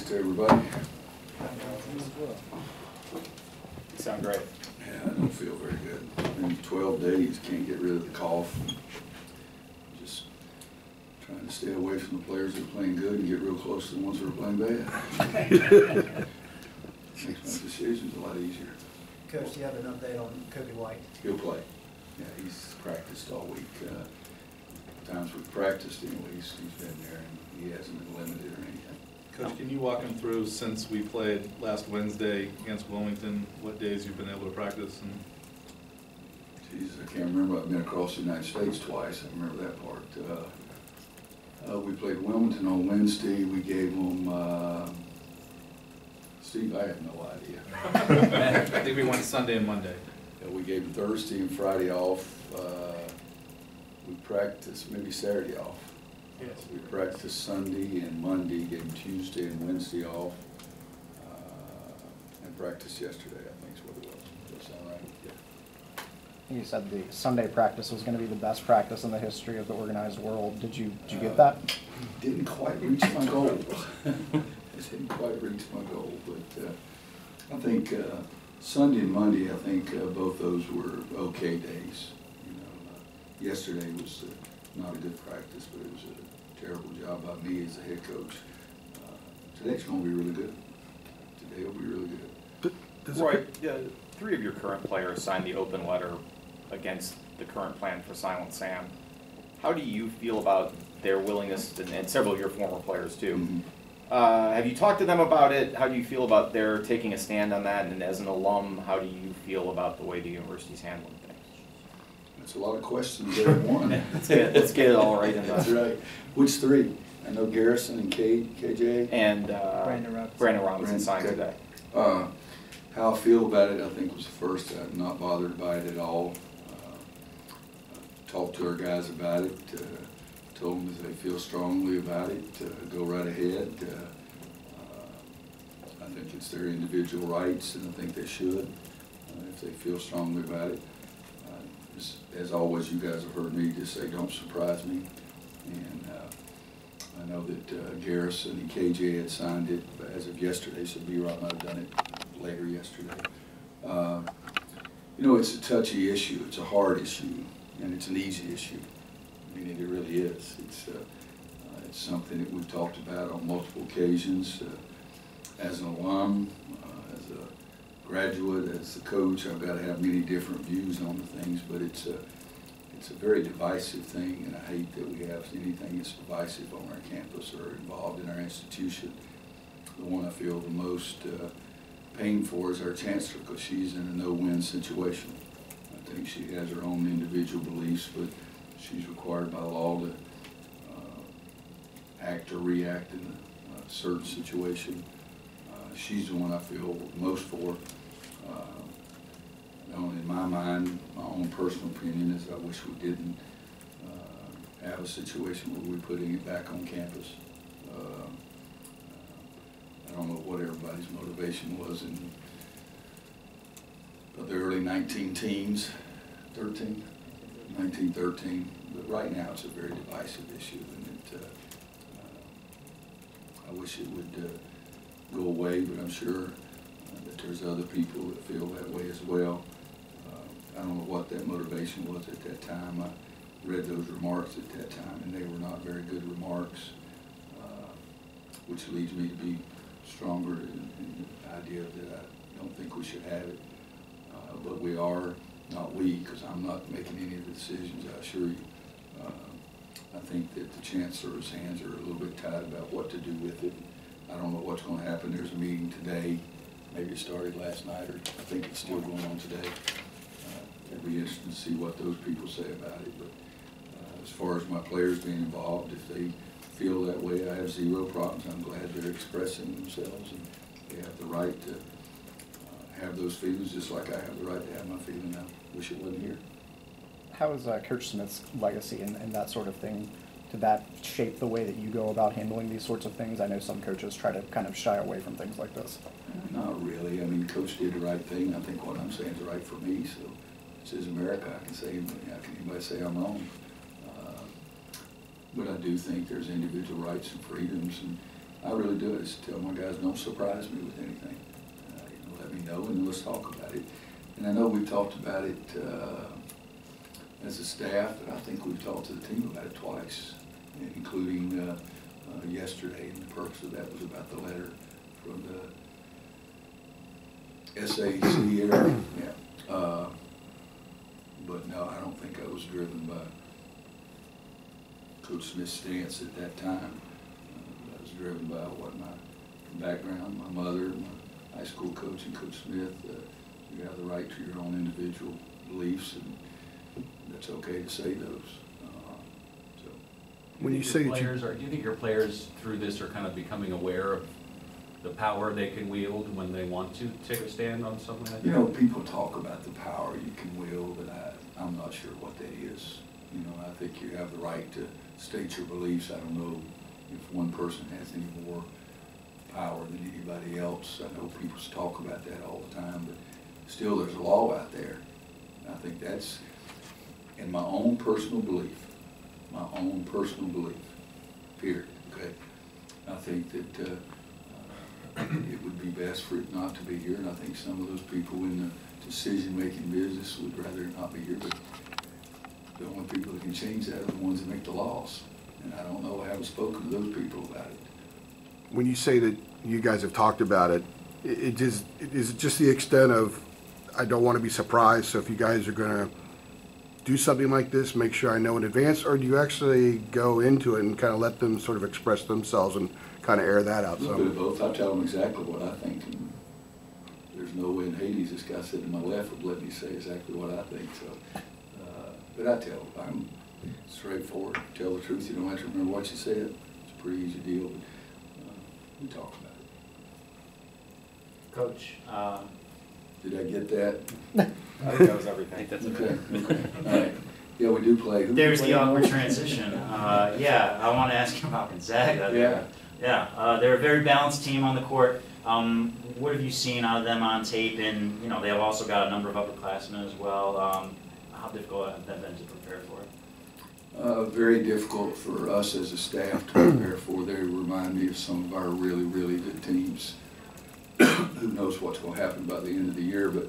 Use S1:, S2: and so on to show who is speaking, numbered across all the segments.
S1: Holidays to everybody.
S2: You sound great.
S1: Yeah, I don't feel very good. In 12 days, can't get rid of the cough. Just trying to stay away from the players that are playing good and get real close to the ones that are playing bad. Makes my decisions a lot easier.
S3: Coach, do you have an update on Kobe White?
S1: He'll play. Yeah, he's practiced all week. Times we've practiced anyway, he's been there and he hasn't been limited or anything.
S4: Coach, can you walk him through, since we played last Wednesday against Wilmington, what days you've been able to practice? And
S1: Jeez, I can't remember. I've been across the United States twice. I remember that part. We played Wilmington on Wednesday. We gave them, Steve, I have no idea.
S4: I think we went Sunday and Monday.
S1: Yeah, we gave them Thursday and Friday off. We practiced maybe Saturday off.
S4: Yes.
S1: We practiced Sunday and Monday, gave them Tuesday and Wednesday off, and practiced yesterday, I think is what it was. Does that sound right? Yeah.
S5: You said the Sunday practice was going to be the best practice in the history of the organized world. Did you get that?
S1: Didn't quite reach my goal. Didn't quite reach my goal, but I think Sunday and Monday, I think both those were okay days. You know, yesterday was not a good practice, but it was a terrible job by me as a head coach. Today's going to be really good. Today will be really good.
S2: Roy, three of your current players signed the open letter against the current plan for Silent Sam. How do you feel about their willingness, and several of your former players too?
S1: Mm-hmm.
S2: Have you talked to them about it? How do you feel about their taking a stand on that? And as an alum, how do you feel about the way the university's handling things?
S1: That's a lot of questions there in one.
S2: Let's get it all right in
S1: That's right. Which three? I know Garrison and KJ.
S2: And Brandon Robinson
S1: Brandon,
S2: signed
S1: okay.
S2: today.
S1: How I feel about it, I think was the first. I'm not bothered by it at all. Talked to our guys about it. Told them if they feel strongly about it, go right ahead. I think it's their individual rights, and I think they should if they feel strongly about it. As always, you guys have heard me just say, don't surprise me. And I know that Garrison and KJ had signed it as of yesterday, so B-Rob might have done it later yesterday. You know, it's a touchy issue. It's a hard issue, and it's an easy issue. I mean, it really is. It's something that we've talked about on multiple occasions. As an alum, as a graduate, as a coach, I've got to have many different views on the things, but it's a very divisive thing, and I hate that we have anything that's divisive on our campus or involved in our institution. The one I feel the most pain for is our chancellor, because she's in a no-win situation. I think she has her own individual beliefs, but she's required by law to act or react in a certain situation. She's the one I feel most for. In my mind, my own personal opinion is I wish we didn't have a situation where we're putting it back on campus. I don't know what everybody's motivation was in the early 1913, but right now it's a very divisive issue, and I wish it would go away, but I'm sure that there's other people that feel that way as well. I don't know what that motivation was at that time. I read those remarks at that time, and they were not very good remarks, which leads me to be stronger in the idea that I don't think we should have it. But we are, not we, because I'm not making any of the decisions, I assure you. I think that the chancellor's hands are a little bit tied about what to do with it. I don't know what's going to happen. There's a meeting today. Maybe it started last night, or I think it's still going on today. It'll be interesting to see what those people say about it. But as far as my players being involved, if they feel that way, I have zero problems. I'm glad they're expressing themselves, and they have the right to have those feelings, just like I have the right to have my feeling. I wish it wasn't here.
S5: How is Coach Smith's legacy and that sort of thing, did that shape the way that you go about handling these sorts of things? I know some coaches try to kind of shy away from things like this.
S1: Not really. I mean, Coach did the right thing. I think what I'm saying is right for me, so this is America. I can say, how can anybody say I'm wrong? But I do think there's individual rights and freedoms, and I really do. I just tell my guys, don't surprise me with anything. Let me know and let's talk about it. And I know we've talked about it as a staff, but I think we've talked to the team about it twice, including yesterday. And the purpose of that was about the letter from the SAC area. Yeah. But no, I don't think I was driven by Coach Smith's stance at that time. I was driven by what my background, my mother, my high school coach, and Coach Smith. You have the right to your own individual beliefs, and that's okay to say those. So,
S6: When you say that do you think your players through this are kind of becoming aware of the power they can wield when they want to take a stand on something like that?
S1: you know, people talk about the power you can wield, but I'm not sure what that is. You know, I think you have the right to state your beliefs. I don't know if one person has any more power than anybody else. I know people talk about that all the time, but still there's a law out there. I think that's, in my own personal belief, period, okay? I think that it would be best for it not to be here, and I think some of those people in the decision-making business would rather it not be here, but the only people that can change that are the ones that make the laws. And I don't know, I haven't spoken to those people about it.
S7: When you say that you guys have talked about it, is it just the extent of, I don't want to be surprised, so if you guys are going to do something like this, make sure I know in advance, or do you actually go into it and kind of let them sort of express themselves and kind of air that out?
S1: A little bit of both. I tell them exactly what I think, and there's no way in Hades this guy sitting to my left would let me say exactly what I think. So, but I tell them, I'm straightforward. Tell the truth. You don't have to remember what you said. It's a pretty easy deal. But, we talk about it.
S8: Coach,
S1: Did I get that?
S2: I think that was everything.
S6: I think that's
S1: Okay. All right. Yeah, we do play. Who
S8: there's
S1: we
S8: the
S1: play
S8: awkward
S1: tomorrow?
S8: transition. Yeah, I want to ask you about Gonzaga.
S1: Yeah.
S8: Yeah, they're a very balanced team on the court. What have you seen out of them on tape? And, you know, they have also got a number of upperclassmen as well. How difficult have that been to prepare for?
S1: Very difficult for us as a staff to prepare for. They remind me of some of our really, really good teams. Who knows what's going to happen by the end of the year, but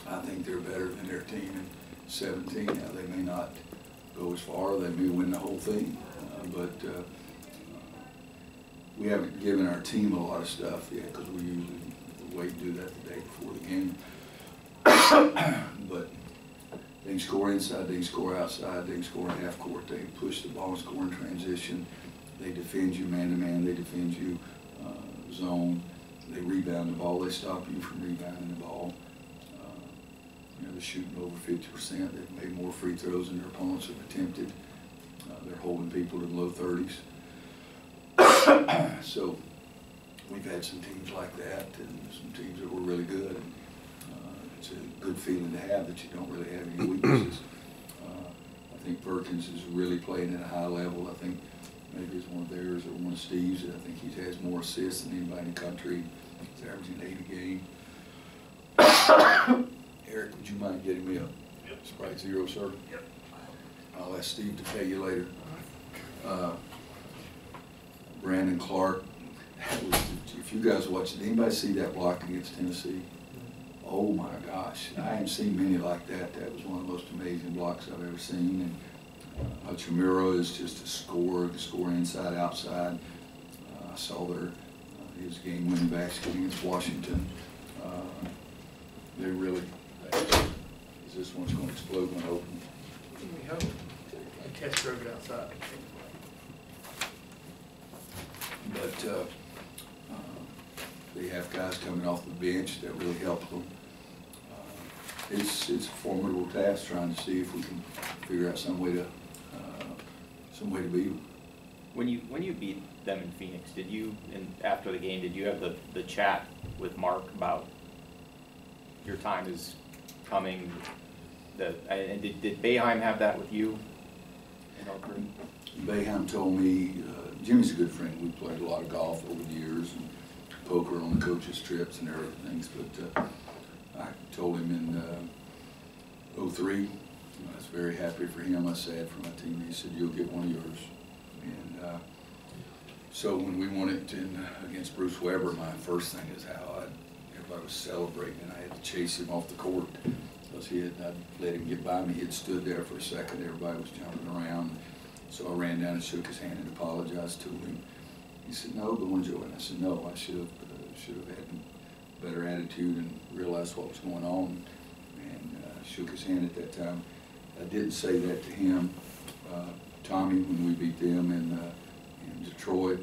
S1: I think they're better than their team in 17. Now, they may not go as far. They may win the whole thing, but we haven't given our team a lot of stuff yet because we usually wait and do that the day before the game. But they can score inside, they can score outside, they can score in half court, they can push the ball and score in transition. They defend you man-to-man, they defend you zone. They rebound the ball, they stop you from rebounding the ball. You know, they're shooting over 50%. They've made more free throws than their opponents have attempted. They're holding people to the low 30s. So we've had some teams like that and some teams that were really good. And, it's a good feeling to have that you don't really have any weaknesses. I think Perkins is really playing at a high level. I think maybe it's one of theirs or one of Steve's. I think he has more assists than anybody in the country. He's averaging 8 a game. Eric, would you mind getting me a Sprite Zero, sir?
S6: Yep.
S1: I'll ask Steve to pay you later. Brandon Clark, if you guys watched, did anybody see that block against Tennessee? Oh my gosh, I haven't seen many like that. That was one of the most amazing blocks I've ever seen. And Chamiro is just a scorer, inside, outside. I saw his game-winning basket against Washington. They really, is this one's going to explode when open?
S9: We hope. Test drove it outside.
S1: But they have guys coming off the bench that really help them. It's a formidable task trying to see if we can figure out some way to beat them.
S2: When you beat them in Phoenix, did you, and after the game, did you have the chat with Mark about your time is coming? And did Boeheim have that with you?
S1: Boeheim told me, Jimmy's a good friend. We played a lot of golf over the years and poker on the coaches' trips and everything. But I told him in 03, I was very happy for him. I was sad for my team. He said, "You'll get one of yours." And So when we won it against Bruce Weber, my first thing is how everybody was celebrating, and I had to chase him off the court because I'd let him get by me. He had stood there for a second. Everybody was jumping around. So I ran down and shook his hand and apologized to him. He said, "No, going, Joe." And I said, "No, I should have had a better attitude and realized what was going on." And shook his hand at that time. I didn't say that to him. Tommy, when we beat them in Detroit,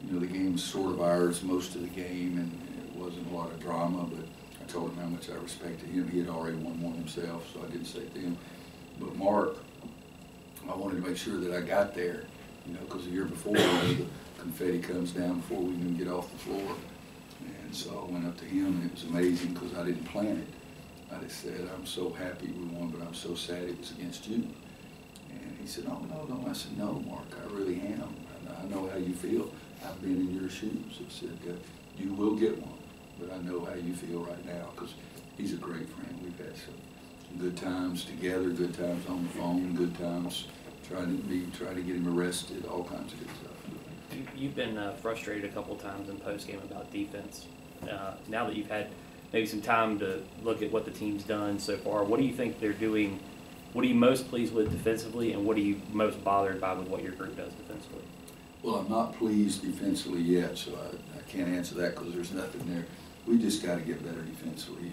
S1: you know, the game was sort of ours most of the game, and it wasn't a lot of drama, but I told him how much I respected him. He had already won one himself, so I didn't say it to him. But Mark, I wanted to make sure that I got there, you know, because the year before, the confetti comes down before we even get off the floor. And so I went up to him, and it was amazing because I didn't plan it. I just said, "I'm so happy we won, but I'm so sad it was against you." And he said, "Oh, no." I said, "No, Mark, I really am. I know how you feel. I've been in your shoes." I said, "You will get one, but I know how you feel right now," because he's a great friend. We've had some good times together, good times on the phone, good times trying to get him arrested, all kinds of good stuff.
S10: You've been frustrated a couple times in postgame about defense. Now that you've had maybe some time to look at what the team's done so far, what do you think they're doing? What are you most pleased with defensively, and what are you most bothered by with what your group does defensively?
S1: Well, I'm not pleased defensively yet, so I can't answer that because there's nothing there. We just got to get better defensively.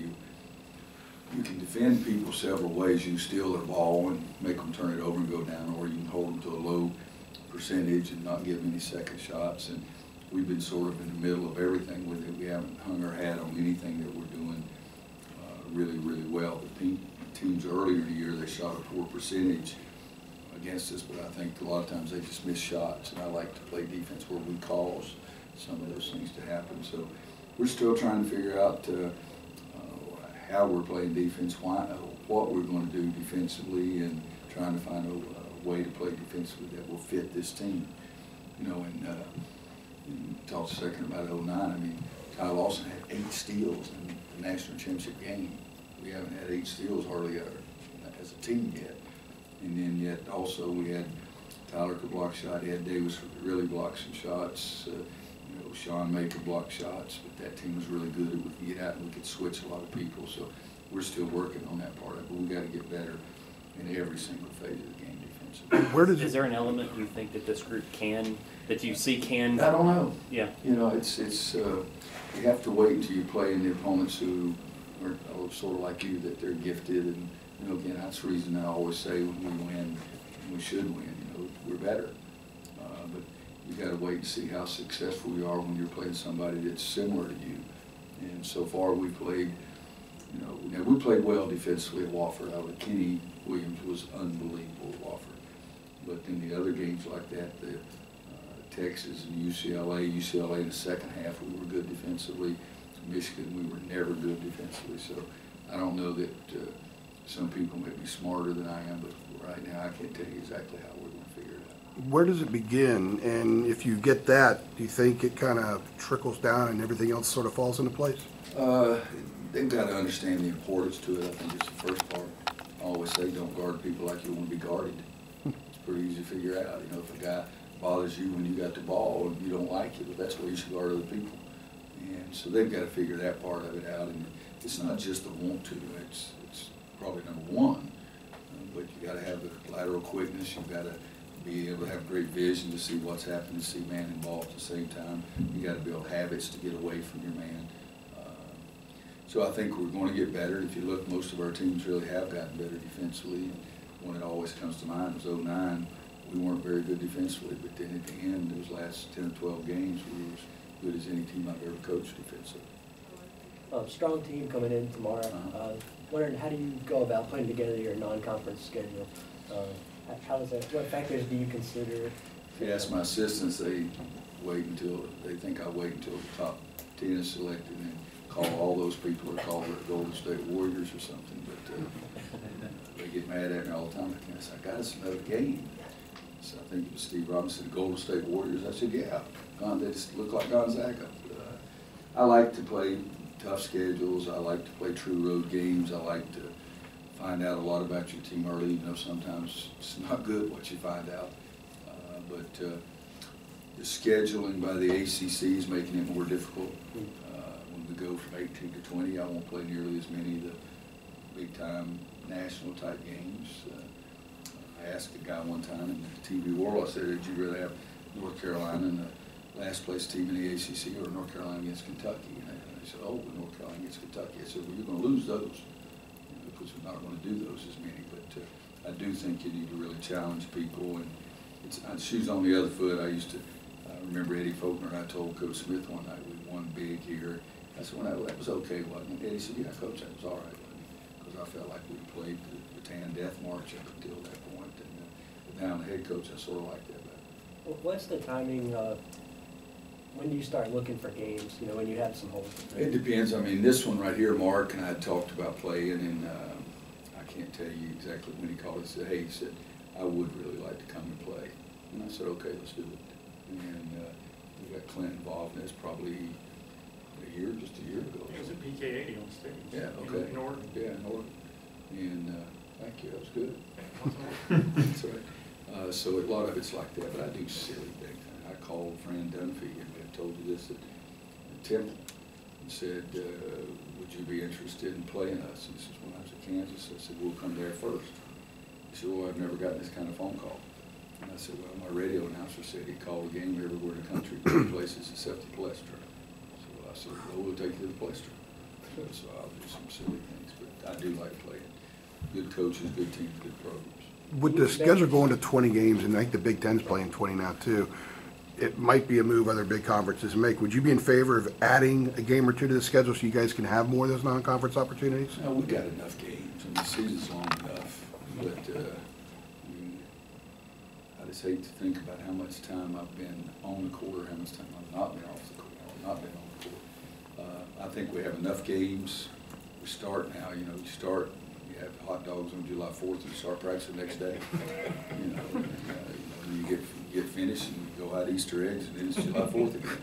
S1: You can defend people several ways. You can steal their ball and make them turn it over and go down, or you can hold them to a low percentage and not give them any second shots. And we've been sort of in the middle of everything with it. We haven't hung our hat on anything that we're doing really, really well. The teams earlier in the year, they shot a poor percentage against us, but I think a lot of times they just miss shots, and I like to play defense where we cause some of those things to happen. So we're still trying to figure out how we're playing defense, what we're going to do defensively, and trying to find a way to play defensively that will fit this team. You know, and you talked a second about 09. I mean, Ty Lawson had 8 steals in the national championship game. We haven't had 8 steals hardly ever as a team yet. And then yet also we had Tyler could block shot, Ed Davis really blocked some shots, you know, Sean May could block shots, but that team was really good. We could get out and we could switch a lot of people. So we're still working on that part of it, but we got to get better in every single phase of the game defensively.
S10: Is there an element you think that this group that you see can?
S1: I don't know.
S10: Yeah.
S1: You know, it's you have to wait until you play in the opponents who are sort of like you, that they're gifted. And you know, again, that's the reason I always say when we win, and we should win, you know, we're better. But you got to wait and see how successful you are when you're playing somebody that's similar to you. And so far we played, you know, we played well defensively at Wofford. Kenny Williams was unbelievable at Wofford. But in the other games like that, the Texas and UCLA in the second half, we were good defensively. Michigan, we were never good defensively. So I don't know that some people may be smarter than I am, but right now I can't tell you exactly how we're going to figure it out.
S7: Where does it begin? And if you get that, do you think it kind of trickles down and everything else sort of falls into place?
S1: They've got to understand the importance to it. I think it's the first part. I always say don't guard people like you want to be guarded. It's pretty easy to figure out. You know, if a guy bothers you when you got the ball and you don't like it, well, that's where you should guard other people. And so they've got to figure that part of it out. And it's not just the want to. It's probably number one. But you got to have the lateral quickness. You've got to be able to have great vision to see what's happening, to see man and ball at the same time. You got to build habits to get away from your man. So I think we're going to get better. If you look, most of our teams really have gotten better defensively. And one that always comes to mind was 09. We weren't very good defensively, but then at the end, those last 10 or 12 games, we were as good as any team I've ever coached defensively.
S11: Strong team coming in tomorrow. Wondering, how do you go about putting together your non-conference schedule? How does that? What factors do you consider?
S1: If you ask my assistants, they think I wait until the top 10 is selected and call all those people or call the Golden State Warriors or something. But they get mad at me all the time. I said, I got us another game. So I think it was Steve Robinson, the Golden State Warriors. I said, yeah, they just look like Gonzaga. I like to play tough schedules. I like to play true road games. I like to find out a lot about your team early, even though sometimes it's not good what you find out. But the scheduling by the ACC is making it more difficult. When we go from 18 to 20, I won't play nearly as many of the big-time national-type games. I asked a guy one time in the TV world, I said, "Did you rather have North Carolina in the last-place team in the ACC or North Carolina against Kentucky?" And they said, "Oh, North Carolina against Kentucky." I said, "Well, you're going to lose those, because we're not going to do those as many." But I do think you need to really challenge people, and it's shoes on the other foot. I remember Eddie Faulkner, I told Coach Smith one night, we won big here. I said, "Well, that was okay, wasn't it?" Eddie said, "Yeah, Coach, that was all right, wasn't it?" Because I felt like we played the tan death march up until that point. And now I'm the head coach, I sort of like that better.
S11: What's the timing, when do you start looking for games, you know, when you have some holes?
S1: It depends. I mean, this one right here, Mark and I had talked about playing, and I can't tell you exactly when he called. He said, "Hey," he said, "I would really like to come and play." And I said, "Okay, let's do it." And we got Clint involved, and it's probably just a year ago.
S9: It was a PK80 on stage.
S1: Yeah, okay.
S9: In Oregon.
S1: Yeah, in Oregon. And thank you, that was good. That's right. So a lot of it's like that, but I do silly things. I called Fran Dunphy, and I told you this at Temple, and said, "Would you be interested in playing us?" He says, "When I was at Kansas," I said, "We'll come there first." He said, "Well, I've never gotten this kind of phone call." And I said, "Well, my radio announcer said he called a game everywhere in the country, places except the Palestra." So I said, "Well, we'll take you to the Palestra." So I'll do some silly things, but I do like playing. Good coaches, good teams, good programs.
S7: With the schedule going to 20 games, and I think the Big Ten's playing 20 now too, it might be a move other big conferences make. Would you be in favor of adding a game or two to the schedule so you guys can have more of those non-conference opportunities?
S1: No, we got enough games. I mean, the season's long enough, but I mean, I just hate to think about how much time I've been on the court or how much time I've not been off the court, or not been on the court. I think we have enough games. We start now, you know, you have hot dogs on July 4th, and you start practice the next day. And you get finished and you go out Easter eggs, and then it's July 4th again.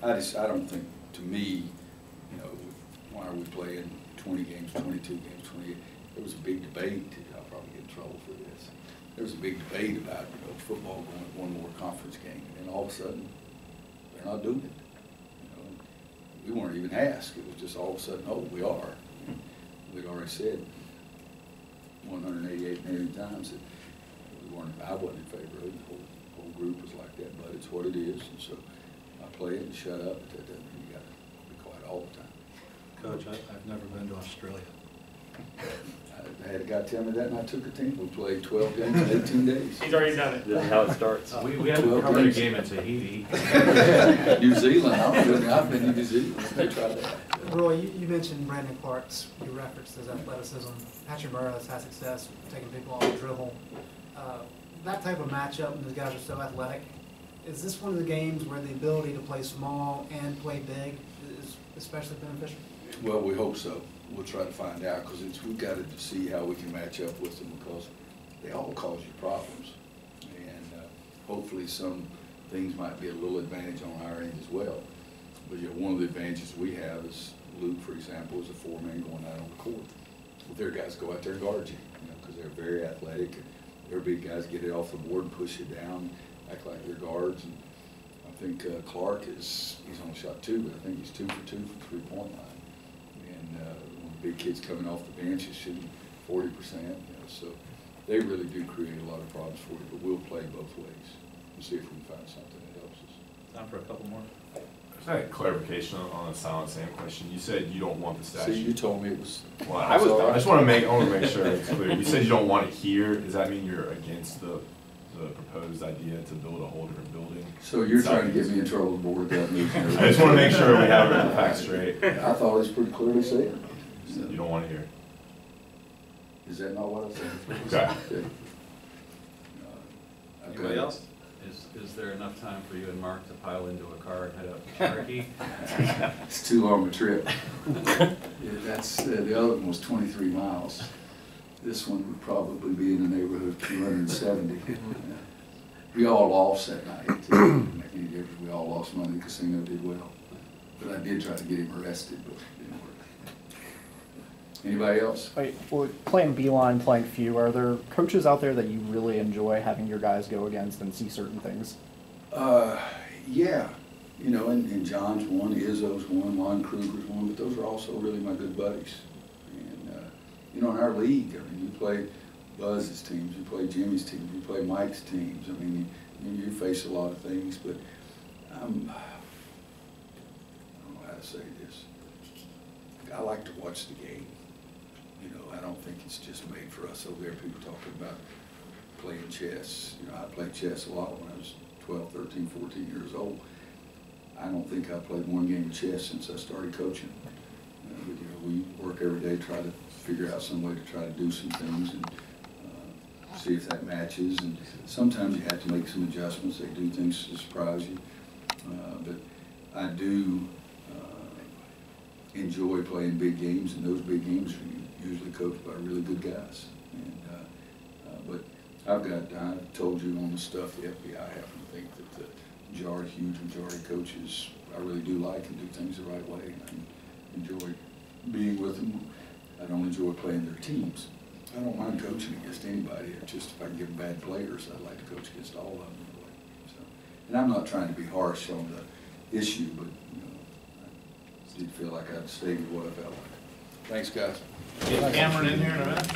S1: I don't think, to me, you know, why are we playing 20 games, 22 games, 28? There was a big debate, I'll probably get in trouble for this. There was a big debate about, you know, football going to one more conference game, and then all of a sudden, they're not doing it. We weren't even asked. It was just all of a sudden, "Oh, we are." We'd already said 188 million times that I wasn't in favor of it. The whole group was like that, but it's what it is. And so I play it and shut up, but that doesn't mean you got to be quiet all the time.
S4: Coach, I've never been to Australia.
S1: I had a guy tell me that, and I took a team. We played 12 games in 18 days.
S9: He's already done it.
S10: This is how it starts.
S6: We haven't covered a game in Tahiti.
S1: New Zealand, I've been in New Zealand. They tried that.
S3: Roy, you mentioned Brandon Clark's, you referenced his athleticism. Patrick Murray has had success taking people off the dribble. That type of matchup, and those guys are so athletic, is this one of the games where the ability to play small and play big is especially beneficial?
S1: Well, we hope so. We'll try to find out, because we've got to see how we can match up with them, because they all cause you problems. And hopefully some things might be a little advantage on our end as well. But you know, one of the advantages we have is Luke, for example, is a four-man going out on the court. Well, their guys go out there and guard you, because they're very athletic. Their big guys get it off the board and push it down, act like they're guards. And I think Clark he's only shot 2, but I think he's 2 for 2 from the three-point line. And when the big kid's coming off the bench, he's shooting 40%. So they really do create a lot of problems for you. But we'll play both ways and see if we can find something that helps us.
S4: Time for a couple more.
S12: I had clarification on the Silent Sam question. You said you don't want the statue.
S1: See, you told me it was.
S12: Well, I just want to make sure it's clear. You said you don't want it here. Does that mean you're against the proposed idea to build a whole different building?
S1: So you're trying to get me in trouble with the board without me.
S12: I just want to make sure we have the facts straight.
S1: I thought it was pretty clearly said.
S12: You don't want it here.
S1: Is that not what I
S12: Okay.
S1: said?
S6: Anybody else? Is there enough time for you and Mark to pile into a car and head out to Cherokee?
S1: It's too long a trip. Yeah, that's the other one was 23 miles. This one would probably be in the neighborhood of 270. We all lost that night. It didn't make any difference. We all lost money. The casino did well. But I did try to get him arrested, but it didn't work. Anybody else?
S5: Wait, well, playing Beeline, playing Few, are there coaches out there that you really enjoy having your guys go against and see certain things?
S1: Yeah, you know, and John's one, Izzo's one, Lon Kruger's one, but those are also really my good buddies. And, you know, in our league, I mean, you play Buzz's teams, you play Jimmy's teams, you play Mike's teams. I mean, you face a lot of things, but I don't know how to say this. I like to watch the game. You know, I don't think it's just made for us over there. People talking about playing chess. You know, I played chess a lot when I was 12, 13, 14 years old. I don't think I played one game of chess since I started coaching. But, you know, we work every day, try to figure out some way to try to do some things and see if that matches. And sometimes you have to make some adjustments. They do things to surprise you. But I do enjoy playing big games, and those big games are usually coached by really good guys. And, but I've told you on the stuff the FBI, I happen to think that the huge majority of coaches I really do like and do things the right way. And I enjoy being with them. I don't enjoy playing their teams. I don't mind coaching against anybody. It's just if I can get bad players, I'd like to coach against all of them. So, and I'm not trying to be harsh on the issue, but you know, I did feel like I'd stated what I felt like. Thanks, guys.
S4: Get Cameron in here in a minute.